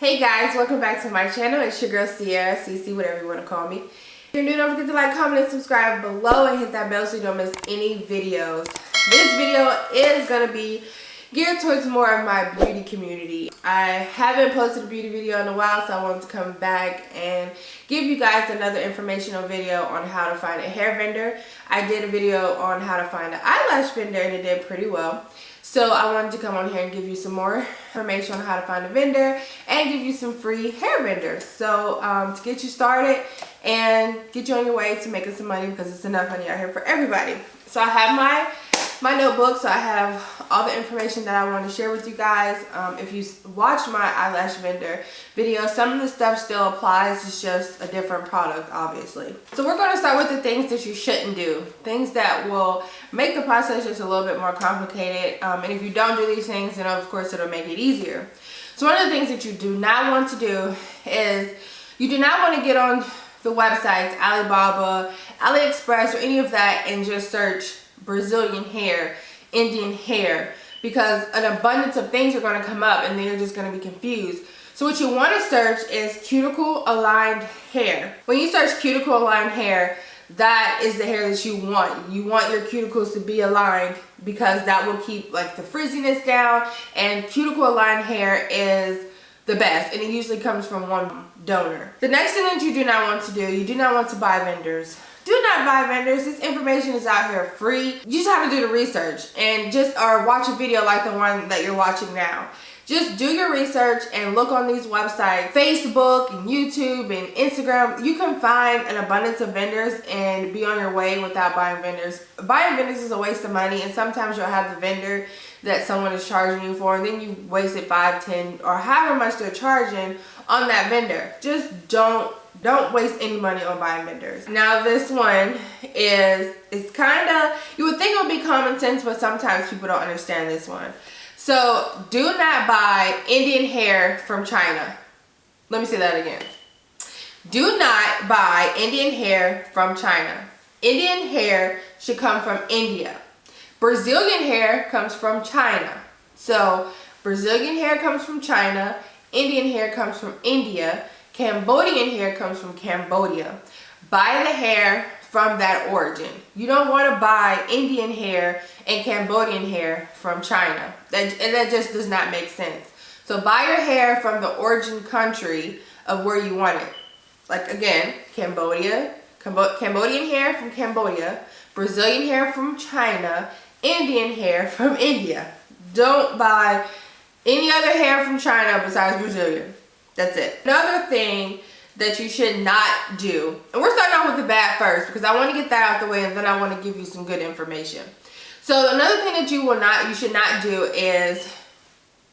Hey guys, welcome back to my channel. It's your girl Sierra, CC, whatever you want to call me. If you're new, don't forget to like, comment, and subscribe below and hit that bell so you don't miss any videos. This video is going to be geared towards more of my beauty community. I haven't posted a beauty video in a while, so I wanted to come back and give you guys another informational video on how to find a hair vendor. I did a video on how to find an eyelash vendor and it did pretty well. So I wanted to come on here and give you some more information on how to find a vendor and give you some free hair vendors. So to get you started and get you on your way to making some money, because it's enough money out here for everybody. So I have my notebook, so I have all the information that I want to share with you guys. If you watch my eyelash vendor video, some of the stuff still applies. It's just a different product, obviously. So we're going to start with the things that you shouldn't do. Things that will make the process just a little bit more complicated. And if you don't do these things, then of course it'll make it easier. So one of the things that you do not want to do is you do not want to get on the websites, Alibaba, AliExpress, or any of that and just search Brazilian hair, Indian hair, because an abundance of things are going to come up and then you're just going to be confused. So what you want to search is cuticle aligned hair. When you search cuticle aligned hair, that is the hair that you want. You want your cuticles to be aligned because that will keep like the frizziness down, and cuticle aligned hair is the best, and it usually comes from one donor. The next thing that you do not want to do, you do not want to buy vendors. Do not buy vendors. This information is out here free. You just have to do the research and or watch a video like the one that you're watching now. Just do your research and look on these websites, Facebook and YouTube and Instagram. You can find an abundance of vendors and be on your way without buying vendors. Buying vendors is a waste of money, and sometimes you'll have the vendor that someone is charging you for, and then you wasted $5, $10, or however much they're charging on that vendor. Just don't waste any money on buying vendors. Now this one it's kind of, you would think it would be common sense, but sometimes people don't understand this one. So do not buy Indian hair from China. Let me say that again. Do not buy Indian hair from China. Indian hair should come from India. Brazilian hair comes from China. So Brazilian hair comes from China. Indian hair comes from India. Cambodian hair comes from Cambodia. Buy the hair from that origin. You don't want to buy Indian hair and Cambodian hair from China. That just does not make sense. So buy your hair from the origin country of where you want it. Like again, Cambodian hair from Cambodia, Brazilian hair from China, Indian hair from India. Don't buy any other hair from China besides Brazilian. That's it. Another thing that you should not do, and we're starting off with the bad first because I want to get that out the way, and then I want to give you some good information. So another thing that you should not do is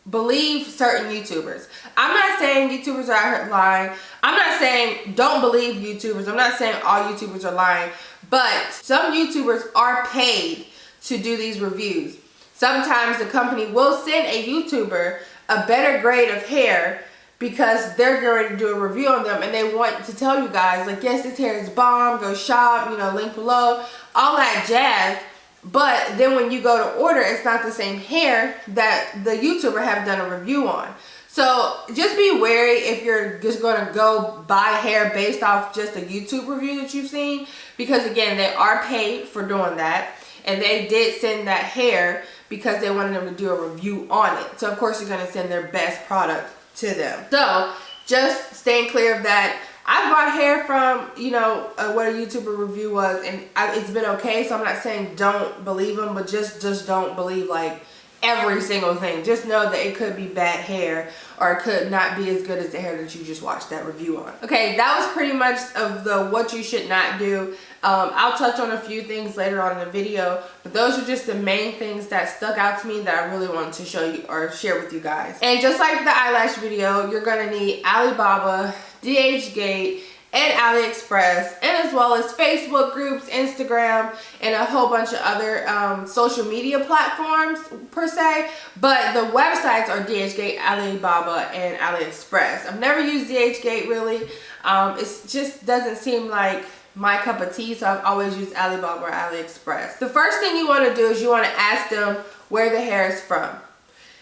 believe certain YouTubers. I'm not saying YouTubers are out here lying. I'm not saying don't believe YouTubers. I'm not saying all YouTubers are lying, but some YouTubers are paid to do these reviews. Sometimes the company will send a YouTuber a better grade of hair because they're going to do a review on them, and they want to tell you guys, like, yes, this hair is bomb, go shop, you know, link below, all that jazz. But then when you go to order, it's not the same hair that the YouTuber have done a review on. So just be wary if you're just going to go buy hair based off just a YouTube review that you've seen, because again, they are paid for doing that, and they did send that hair because they wanted them to do a review on it. So of course you're going to send their best product to them. So just staying clear of that. I bought hair from, you know, what a YouTuber review was, and it's been okay. So I'm not saying don't believe them, but just don't believe like every single thing. Just know that it could be bad hair, or it could not be as good as the hair that you just watched that review on. Okay, that was pretty much of the what you should not do. I'll touch on a few things later on in the video, but those are just the main things that stuck out to me that I really wanted to show you or share with you guys. And just like the eyelash video, you're gonna need Alibaba, DHgate, and AliExpress, and as well as Facebook groups, Instagram, and a whole bunch of other social media platforms per se. But the websites are DHgate, Alibaba, and AliExpress. I've never used DHgate really. It just doesn't seem like my cup of tea, so I've always used Alibaba or AliExpress. The first thing you want to do is you want to ask them where the hair is from.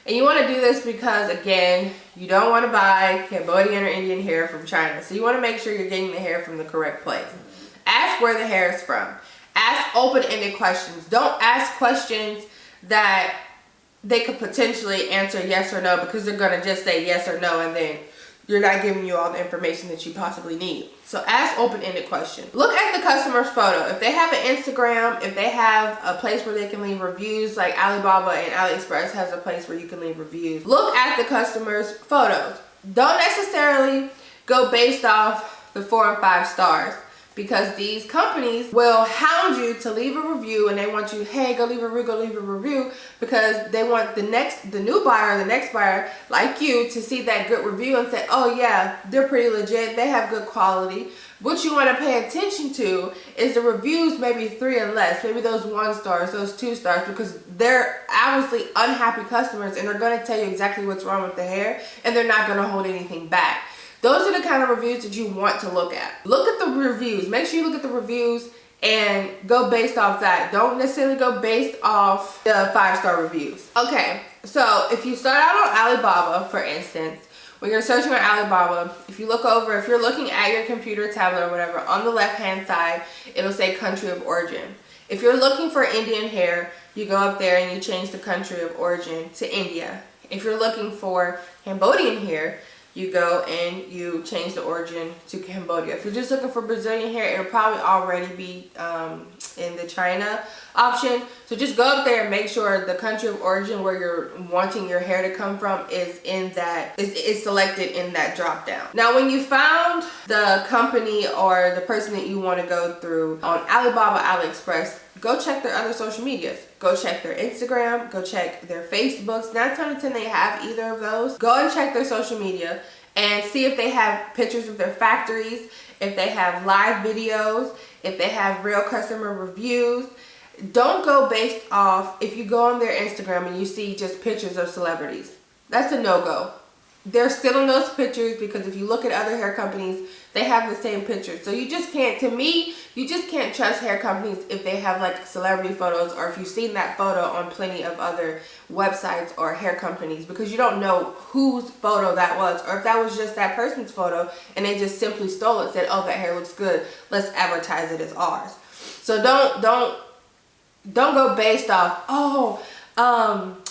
And you want to do this because, again, you don't want to buy Cambodian or Indian hair from China. So you want to make sure you're getting the hair from the correct place. Ask where the hair is from. Ask open-ended questions. Don't ask questions that they could potentially answer yes or no, because they're going to just say yes or no, and then you're not giving you all the information that you possibly need. So ask open-ended questions. Look at the customer's photo. If they have an Instagram, if they have a place where they can leave reviews, like Alibaba and AliExpress has a place where you can leave reviews. Look at the customer's photos. Don't necessarily go based off the 4 and 5 stars, because these companies will hound you to leave a review, and they want you, hey, go leave a review, because they want the new buyer, the next buyer like you, to see that good review and say, oh yeah, they're pretty legit, they have good quality. What you want to pay attention to is the reviews, maybe 3 and less, maybe those 1 stars, those 2 stars, because they're obviously unhappy customers, and they're going to tell you exactly what's wrong with the hair, and they're not going to hold anything back. Those are the kind of reviews that you want to look at. Look at the reviews. Make sure you look at the reviews and go based off that. Don't necessarily go based off the 5-star reviews. Okay, so if you start out on Alibaba, for instance, when you're searching on Alibaba, if you look over, if you're looking at your computer, tablet, or whatever, on the left-hand side, it'll say country of origin. If you're looking for Indian hair, you go up there and you change the country of origin to India. If you're looking for Cambodian hair, you go and you change the origin to Cambodia. If you're just looking for Brazilian hair, it'll probably already be in the China option. So just go up there and make sure the country of origin where you're wanting your hair to come from is in that, is selected in that drop down. Now, when you found the company or the person that you want to go through on Alibaba, AliExpress, go check their other social medias. Go check their Instagram, go check their Facebooks. 9 times out of 10 they have either of those. Go and check their social media and see if they have pictures of their factories, if they have live videos, if they have real customer reviews. Don't go based off, if you go on their Instagram and you see just pictures of celebrities. That's a no-go. They're still in those pictures, because if you look at other hair companies, they have the same pictures. So you just can't, to me, you just can't trust hair companies if they have like celebrity photos, or if you've seen that photo on plenty of other websites or hair companies, because you don't know whose photo that was, or if that was just that person's photo and they just simply stole it, said, oh, that hair looks good, let's advertise it as ours. So don't go based off, oh,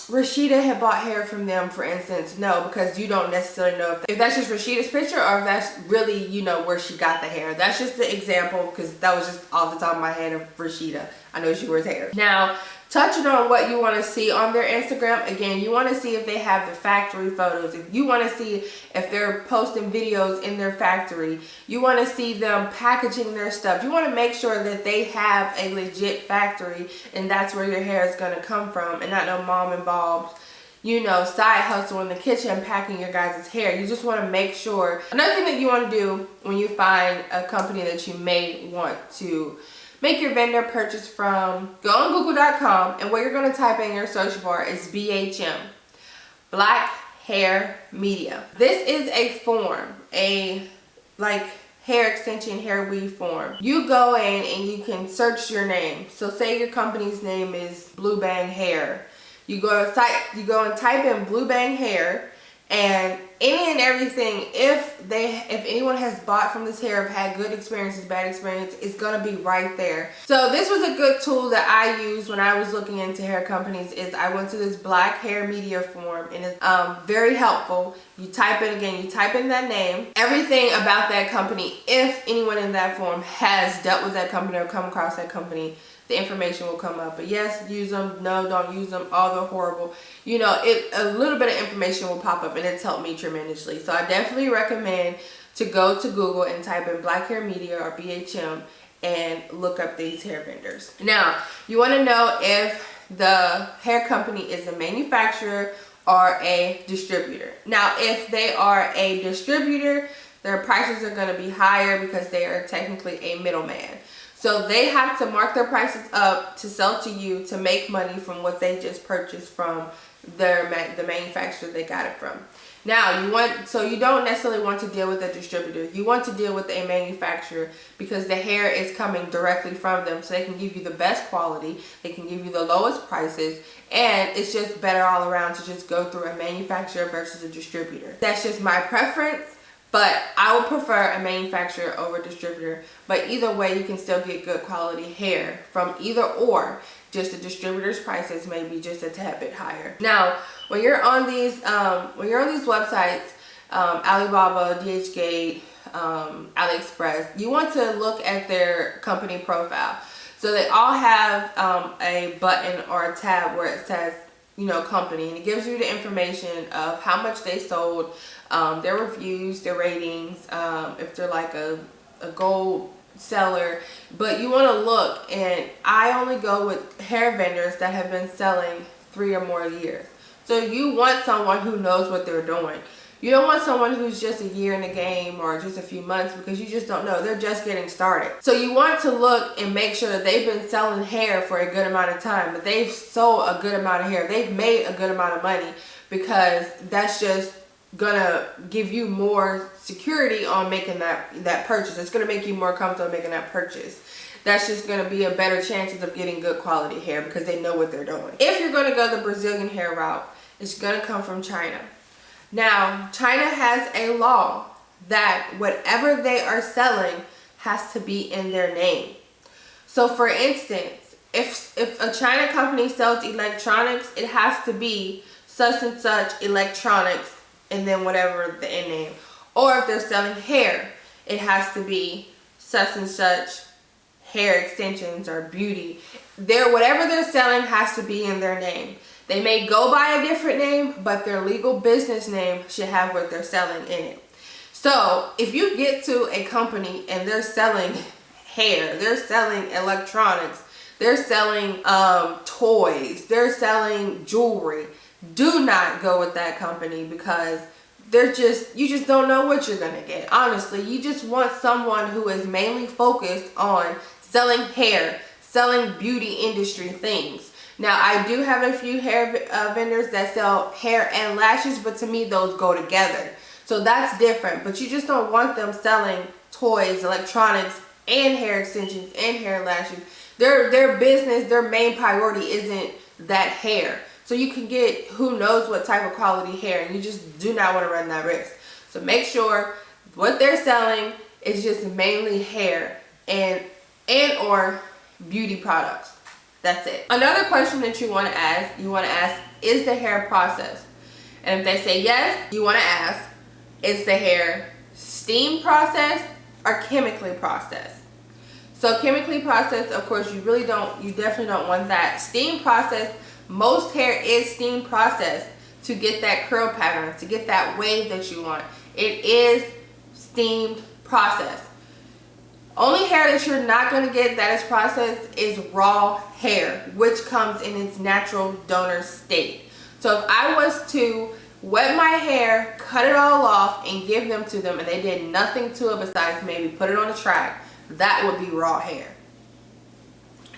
Rashida had bought hair from them, for instance. No, because you don't necessarily know if that's just Rashida's picture, or if that's really, you know, where she got the hair. That's just the example, because that was just off the top of my head of Rashida. I know she wears hair. Now, touching on what you want to see on their Instagram, again, you want to see if they have the factory photos. If you want to see if they're posting videos in their factory, you want to see them packaging their stuff. You want to make sure that they have a legit factory, and that's where your hair is going to come from, and not no mom and bob's, you know, side hustle in the kitchen packing your guys' hair. You just want to make sure. Another thing that you want to do when you find a company that you may want to make your vendor purchase from, go on google.com, and what you're going to type in your search bar is BHM, Black Hair Media. This is a form, a like hair extension, hair weave form. You go in and you can search your name. So say your company's name is Blue Bang Hair. You go and type in Blue Bang Hair, and any and everything, if anyone has bought from this hair, have had good experiences, bad experience, it's gonna be right there. So this was a good tool that I used when I was looking into hair companies. Is I went to this Black Hair Media form, and it's very helpful. You type in, again, you type in that name, everything about that company. If anyone in that form has dealt with that company or come across that company, the information will come up. But yes, use them. No, don't use them. All they're horrible. You know, a little bit of information will pop up, and it's helped me tremendously. So I definitely recommend to go to Google and type in Black Hair Media or BHM and look up these hair vendors. Now, you want to know if the hair company is a manufacturer or a distributor. Now, if they are a distributor, their prices are going to be higher because they are technically a middleman. So they have to mark their prices up to sell to you to make money from what they just purchased from the manufacturer they got it from. Now, you don't necessarily want to deal with a distributor. You want to deal with a manufacturer because the hair is coming directly from them, so they can give you the best quality, they can give you the lowest prices, and it's just better all around to just go through a manufacturer versus a distributor. That's just my preference, but I would prefer a manufacturer over a distributor. But either way, you can still get good quality hair from either or. Just the distributor's prices may be just a tad bit higher. Now, when you're on these websites, Alibaba, DHgate, AliExpress, you want to look at their company profile. So they all have a button or a tab where it says, you know, company, and it gives you the information of how much they sold, their reviews, their ratings, if they're like a gold seller. But you want to look, and I only go with hair vendors that have been selling 3 or more years. So you want someone who knows what they're doing. You don't want someone who's just a year in the game or just a few months, because you just don't know. They're just getting started. So you want to look and make sure that they've been selling hair for a good amount of time, that they've sold a good amount of hair, they've made a good amount of money, because that's just gonna give you more security on making that purchase. It's gonna make you more comfortable making that purchase. That's just gonna be a better chances of getting good quality hair because they know what they're doing. If you're gonna go the Brazilian hair route, it's gonna come from China. Now, China has a law that whatever they are selling has to be in their name. So for instance, if a China company sells electronics, it has to be such and such electronics and then whatever the end name. Or if they're selling hair, it has to be such and such hair extensions or beauty. Whatever they're selling has to be in their name. They may go by a different name, but their legal business name should have what they're selling in it. So if you get to a company and they're selling hair, they're selling electronics, they're selling toys, they're selling jewelry, do not go with that company, because you just don't know what you're gonna get. Honestly, you just want someone who is mainly focused on selling hair, selling beauty industry things. Now, I do have a few hair vendors that sell hair and lashes, but to me those go together. So that's different, but you just don't want them selling toys, electronics, and hair extensions and hair lashes. Their business, their main priority isn't that hair. So you can get who knows what type of quality hair, and you just do not want to run that risk. So make sure what they're selling is just mainly hair and or beauty products. That's it. Another question that you want to ask, is the hair processed? And if they say yes, you want to ask, is the hair steam processed or chemically processed? So chemically processed, of course, you definitely don't want that. Steam processed, most hair is steam processed to get that curl pattern, to get that wave that you want. It is steamed processed. Only hair that you're not going to get that is processed is raw hair, which comes in its natural donor state. So if I was to wet my hair, cut it all off, and give them to them, and they did nothing to it besides maybe put it on a track, that would be raw hair.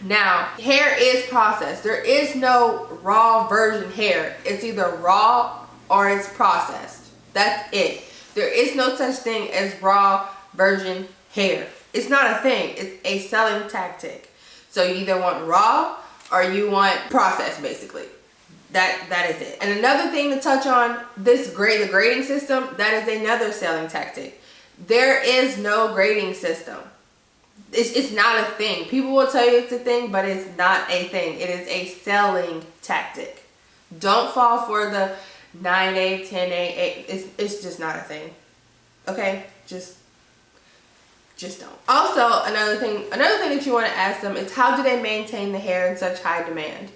Now, hair is processed. There is no raw virgin hair. It's either raw or it's processed. That's it. There is no such thing as raw virgin hair. It's not a thing. It's a selling tactic. So you either want raw or you want processed, basically. That is it. And another thing to touch on, the grading system, that is another selling tactic. There is no grading system. It's not a thing. People will tell you it's a thing, but it's not a thing. It is a selling tactic. Don't fall for the 9A, 10A. It's just not a thing. Okay? Just don't. Also, another thing that you want to ask them is, how do they maintain the hair in such high demand?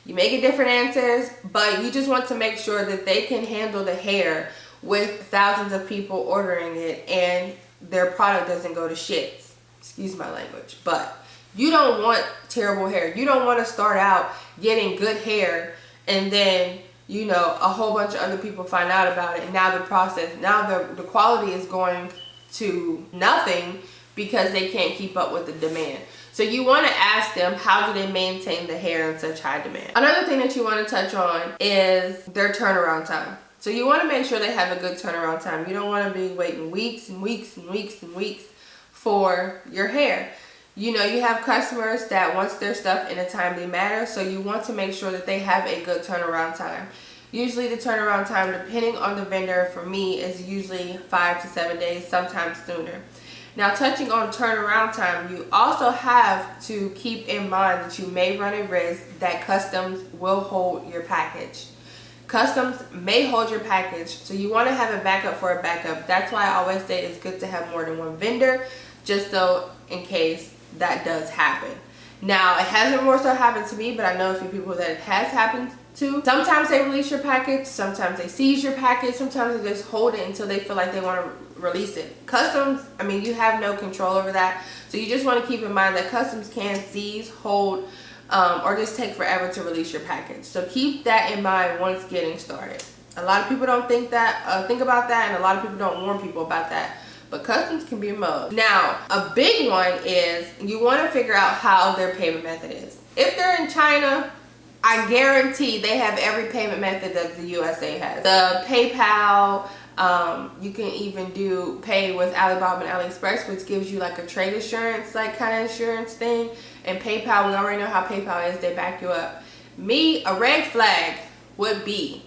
You may get different answers, but you just want to make sure that they can handle the hair with thousands of people ordering it and their product doesn't go to shits. Excuse my language. But you don't want terrible hair. You don't want to start out getting good hair and then, you know, a whole bunch of other people find out about it, and now the quality is going to nothing because they can't keep up with the demand. So you want to ask them, how do they maintain the hair in such high demand? Another thing that you want to touch on is their turnaround time. So you want to make sure they have a good turnaround time. You don't want to be waiting weeks and weeks and weeks and weeks for your hair. You know, you have customers that wants their stuff in a timely manner, so you want to make sure that they have a good turnaround time. Usually the turnaround time, depending on the vendor, for me is usually 5 to 7 days, sometimes sooner. Now, touching on turnaround time, you also have to keep in mind that you may run a risk that customs will hold your package. Customs may hold your package, so you want to have a backup for a backup. That's why I always say it's good to have more than one vendor, just so in case that does happen. Now, it hasn't more so happened to me, but I know a few people that it has happened to. Sometimes they release your package, sometimes they seize your package, sometimes they just hold it until they feel like they want to release it. Customs, I mean, you have no control over that, so you just want to keep in mind that customs can seize, hold, or just take forever to release your package. So keep that in mind once getting started. A lot of people don't think about that, and a lot of people don't warn people about that. But customs can be removed. Now, a big one is you want to figure out how their payment method is. If they're in China, I guarantee they have every payment method that the USA has. The PayPal, you can even do pay with Alibaba and AliExpress, which gives you like a trade assurance, like kind of insurance thing. And PayPal, we already know how PayPal is, they back you up. A red flag would be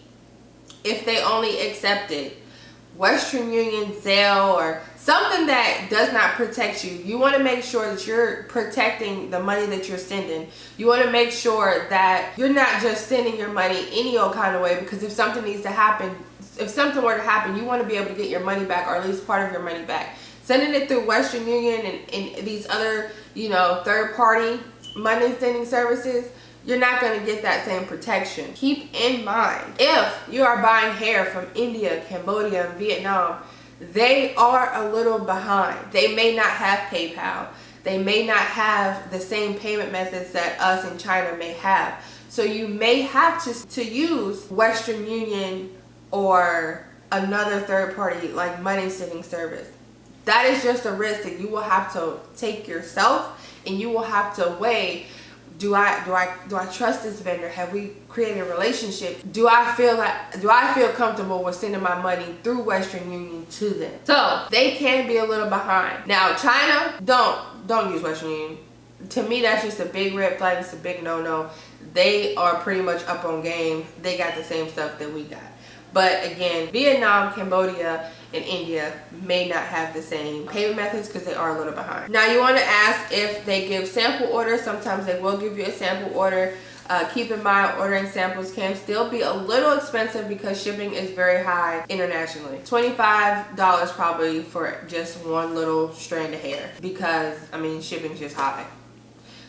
if they only accepted Western Union, Zelle, or something that does not protect you. You want to make sure that you're protecting the money that you're sending. You want to make sure that you're not just sending your money any old kind of way, because if something needs to happen, if something were to happen, you want to be able to get your money back, or at least part of your money back. Sending it through Western Union and these other, you know, third-party money sending services, you're not going to get that same protection. Keep in mind, if you are buying hair from India, Cambodia, and Vietnam, they are a little behind. They may not have PayPal. They may not have the same payment methods that us in China may have. So you may have to use Western Union or another third party like money sending service. That is just a risk that you will have to take yourself, and you will have to weigh, do I trust this vendor? Have we created a relationship? Do I feel comfortable with sending my money through Western Union to them? So they can be a little behind. Now, China, don't use Western Union. To me, that's just a big red flag. It's a big no-no. They are pretty much up on game. They got the same stuff that we got. But again, Vietnam, Cambodia, and India may not have the same payment methods because they are a little behind. Now, you want to ask if they give sample orders. Sometimes they will give you a sample order. Keep in mind, ordering samples can still be a little expensive because shipping is very high internationally. $25 probably for just one little strand of hair, because I mean, shipping's just high.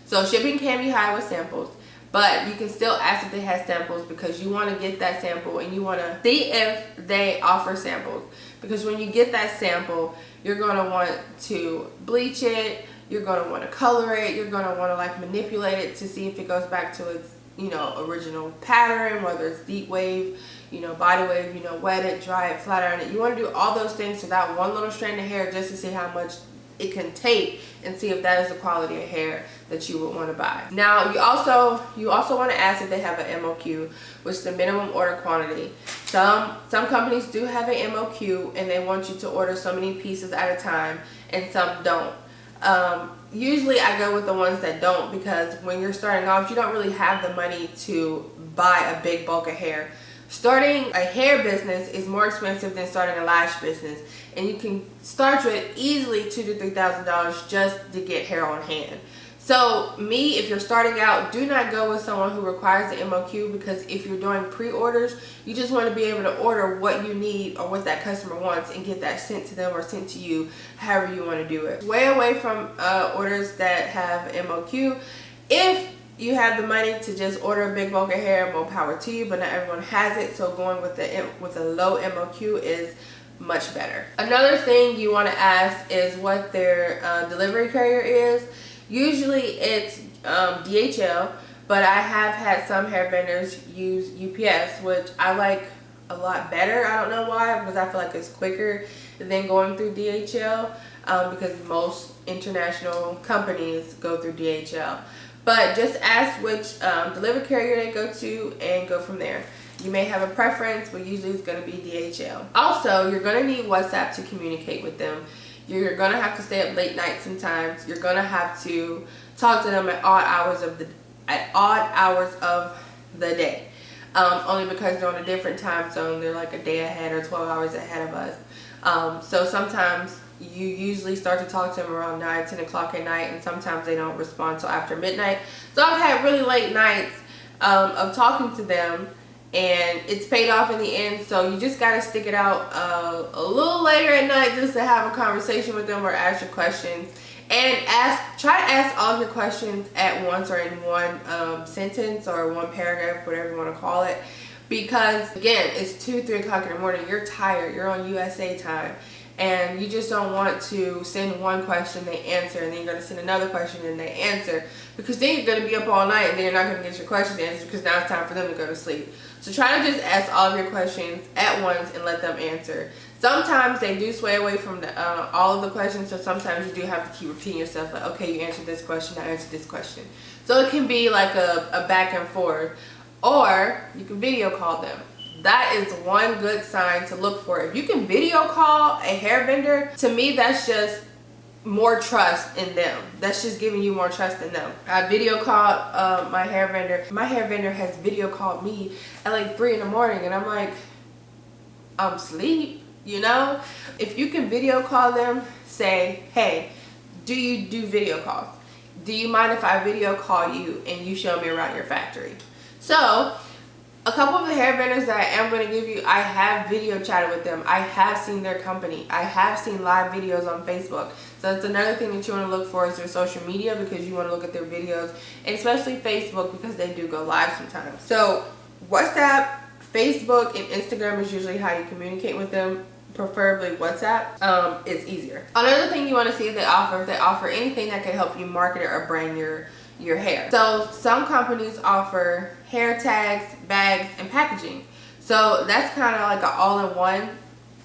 So shipping can be high with samples. But you can still ask if they have samples, because you want to get that sample and you want to see if they offer samples. Because when you get that sample, you're going to want to bleach it, you're going to want to color it, you're going to want to like manipulate it to see if it goes back to its, you know, original pattern, whether it's deep wave, you know, body wave, you know, wet it, dry it, flat iron it. You want to do all those things to that one little strand of hair just to see how much it can take and see if that is the quality of hair that you would want to buy. Now, you also want to ask if they have an MOQ, which is the minimum order quantity. Some companies do have an MOQ and they want you to order so many pieces at a time, and some don't. Usually I go with the ones that don't, because when you're starting off, you don't really have the money to buy a big bulk of hair. Starting a hair business is more expensive than starting a lash business, and you can start with easily $2,000 to $3,000 just to get hair on hand. So if you're starting out, do not go with someone who requires the MOQ, because if you're doing pre-orders, you just want to be able to order what you need or what that customer wants and get that sent to them or sent to you, however you want to do it. Way away from orders that have MOQ. If you have the money to just order a big bulk of hair, more power to you, but not everyone has it, so going with a low MOQ is much better. Another thing you want to ask is what their delivery carrier is. Usually it's DHL, but I have had some hair vendors use UPS, which I like a lot better. I don't know why, because I feel like it's quicker than going through DHL, because most international companies go through DHL. But just ask which delivery carrier they go to and go from there. You may have a preference, but usually it's going to be DHL. Also, you're going to need WhatsApp to communicate with them. You're going to have to stay up late nights sometimes. You're going to have to talk to them at odd hours of the day. Only because they're on a different time zone. They're like a day ahead or 12 hours ahead of us. So sometimes you usually start to talk to them around 9, 10 o'clock at night, and sometimes they don't respond till after midnight. So I've had really late nights of talking to them, and it's paid off in the end. So you just got to stick it out a little later at night just to have a conversation with them or ask your questions. And try to ask all of your questions at once or in one sentence or one paragraph, whatever you want to call it. Because again, it's 2, 3 o'clock in the morning. You're tired. You're on USA time. And you just don't want to send one question, they answer, and then you're going to send another question and they answer. Because then you're going to be up all night and then you're not going to get your questions answered because now it's time for them to go to sleep. So try to just ask all of your questions at once and let them answer. Sometimes they do sway away from all of the questions, so sometimes you do have to keep repeating yourself, like, okay, you answered this question, I answered this question. So it can be like a back and forth. Or you can video call them. That is one good sign to look for. If you can video call a hair vendor, to me that's just more trust in them. That's just giving you more trust in them. I video called my hair vendor. My hair vendor has video called me at like 3 in the morning, and I'm like, I'm asleep, you know? If you can video call them, say, hey, do you do video calls? Do you mind if I video call you and you show me around your factory? So a couple of the hair vendors that I am going to give you, I have video chatted with them. I have seen their company. I have seen live videos on Facebook. So that's another thing that you want to look for is their social media, because you want to look at their videos, and especially Facebook, because they do go live sometimes. So WhatsApp, Facebook, and Instagram is usually how you communicate with them. Preferably WhatsApp is easier. Another thing you want to see if they offer anything that can help you market it or brand your hair. So some companies offer hair tags, bags, and packaging. So that's kind of like an all-in-one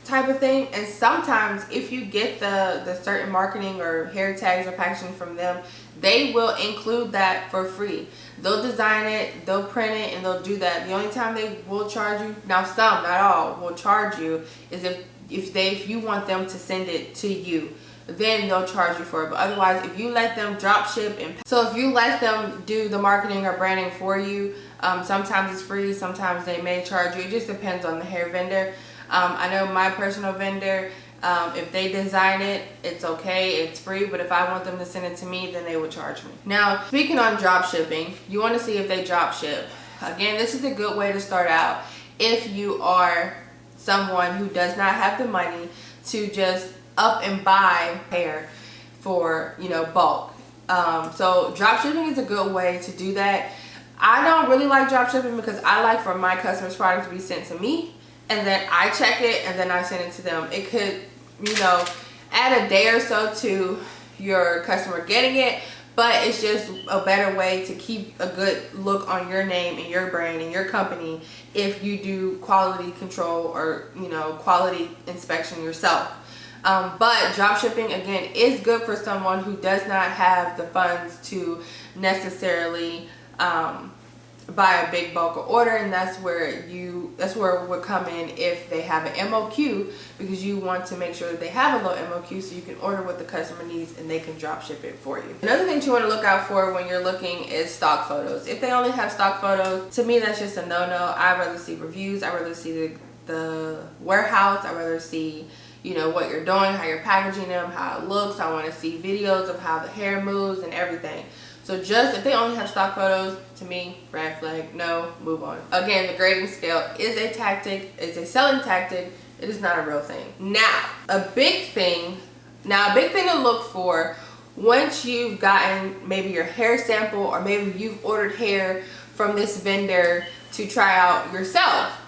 type of thing. And sometimes if you get the certain marketing or hair tags or packaging from them, they will include that for free. They'll design it, they'll print it, and they'll do that. The only time they will charge you, now some, not all, will charge you is if you want them to send it to you, then they'll charge you for it. But otherwise, if you let them drop ship, and so if you let them do the marketing or branding for you, sometimes it's free, sometimes they may charge you. It just depends on the hair vendor. I know my personal vendor, if they design it, it's okay, it's free, but if I want them to send it to me, then they will charge me. Now, speaking on drop shipping, you want to see if they drop ship. Again, this is a good way to start out if you are someone who does not have the money to just up and buy hair for, you know, bulk. So drop shipping is a good way to do that. I don't really like drop shipping because I like for my customers' product to be sent to me, and then I check it and then I send it to them. It could, you know, add a day or so to your customer getting it, but it's just a better way to keep a good look on your name and your brand and your company if you do quality control or, you know, quality inspection yourself. But drop shipping, again, is good for someone who does not have the funds to necessarily buy a big bulk order, and that's where it would come in if they have an MOQ, because you want to make sure that they have a low MOQ so you can order what the customer needs and they can drop ship it for you. Another thing you want to look out for when you're looking is stock photos. If they only have stock photos, to me that's just a no-no. I'd rather see reviews, I'd rather see the warehouse, I'd rather see, you know, what you're doing, how you're packaging them, how it looks. I want to see videos of how the hair moves and everything. So just if they only have stock photos, to me, red flag, no, move on. Again, the grading scale is a tactic, it's a selling tactic, it is not a real thing. Now, a big thing to look for once you've gotten maybe your hair sample, or maybe you've ordered hair from this vendor to try out yourself,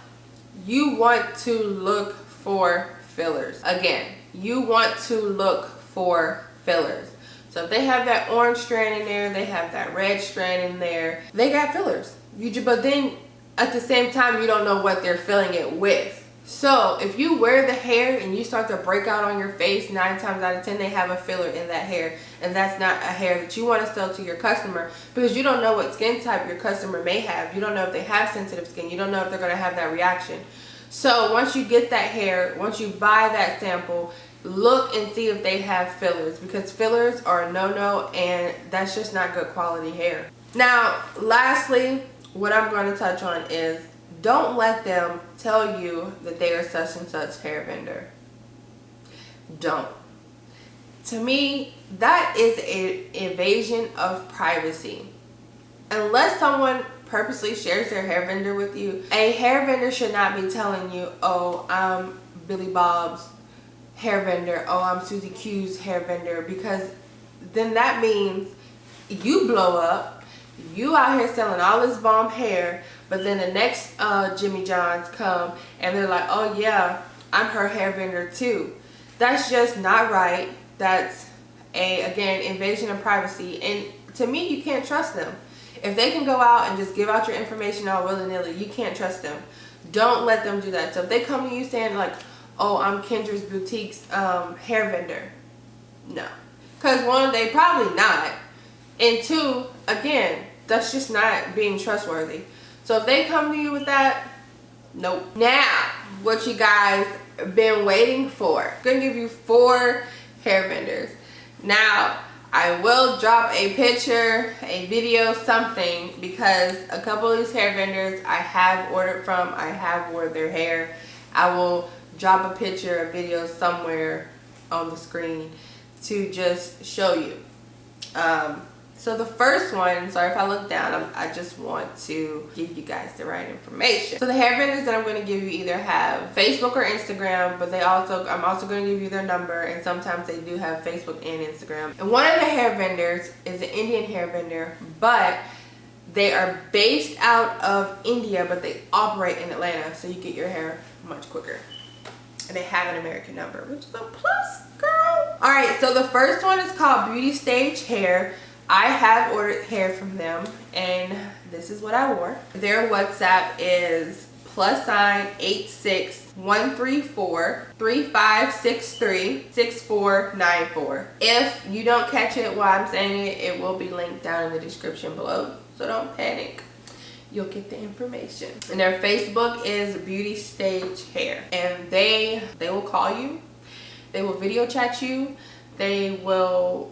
you want to look for fillers. Again, you want to look for fillers. So if they have that orange strand in there, they have that red strand in there, they got fillers. But then at the same time, you don't know what they're filling it with. So if you wear the hair and you start to break out on your face, 9 times out of 10 they have a filler in that hair. and that's not a hair that you want to sell to your customer, because you don't know what skin type your customer may have. You don't know if they have sensitive skin. You don't know if they're going to have that reaction. So once you get that hair, once you buy that sample, look and see if they have fillers, because fillers are a no-no, and that's just not good quality hair. Now, lastly, what I'm going to touch on is, don't let them tell you that they are such and such hair vendor. Don't. To me, that is an invasion of privacy. Unless someone purposely shares their hair vendor with you, a hair vendor should not be telling you, oh, I'm Billy Bob's hair vendor, oh, I'm Susie Q's hair vendor, because then that means you blow up, you out here selling all this bomb hair, but then the next Jimmy John's come and they're like, oh yeah, I'm her hair vendor too. That's just not right. That's again, invasion of privacy, and to me, you can't trust them. If they can go out and just give out your information all willy-nilly, you can't trust them. Don't let them do that. So if they come to you saying like, oh, I'm Kendra's Boutique's hair vendor, no. Because one, they probably not. And two, again, that's just not being trustworthy. So if they come to you with that, nope. Now, what you guys been waiting for. I'm gonna give you 4 hair vendors. Now, I will drop a picture, a video, something, because a couple of these hair vendors I have ordered from, I have ordered their hair. I will drop a picture, a video somewhere on the screen to just show you. So the first one, sorry if I look down, I just want to give you guys the right information. So the hair vendors that I'm going to give you either have Facebook or Instagram, but I'm also going to give you their number, and sometimes they do have Facebook and Instagram. And one of the hair vendors is an Indian hair vendor, but they are based out of India, but they operate in Atlanta, so you get your hair much quicker. And they have an American number, which is a plus, girl. Alright, so the first one is called Beauty Stage Hair. I have ordered hair from them, and this is what I wore. Their WhatsApp is +86 134 3563 6494. If you don't catch it while I'm saying it, it will be linked down in the description below, so don't panic. You'll get the information. And their Facebook is Beauty Stage Hair, and they will call you, they will video chat you, they will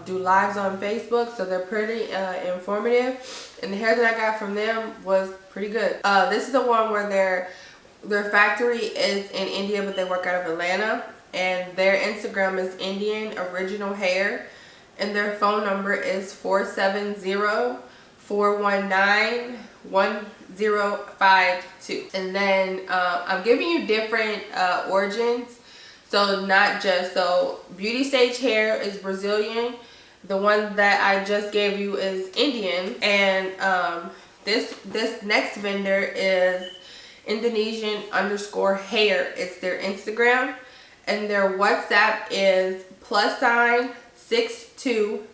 do lives on Facebook, so they're pretty informative. And the hair that I got from them was pretty good. This is the one where their factory is in India, but they work out of Atlanta. And their Instagram is Indian Original Hair. And their phone number is 470-419-1052. And then I'm giving you different origins. So not just, so Beauty Stage Hair is Brazilian. The one that I just gave you is Indian. And this next vendor is Indonesian _hair. It's their Instagram. And their WhatsApp is +62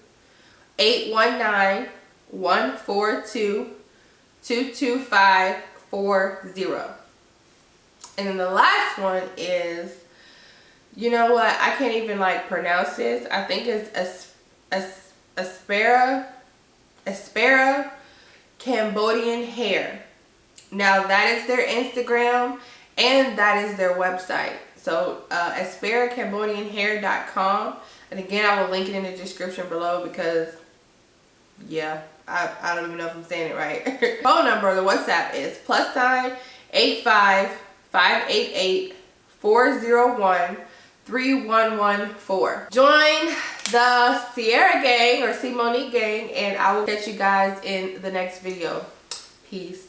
819 142 22540. And then the last one is, you know what, I can't even like pronounce this. I think it's Apsara Cambodian Hair. Now that is their Instagram and that is their website. So ApsaraCambodianHair.com. And again, I will link it in the description below, because yeah, I don't even know if I'm saying it right. Phone number, the WhatsApp is +85 588 401 3114. Join the Sierra gang or C Monique gang, and I will catch you guys in the next video. Peace.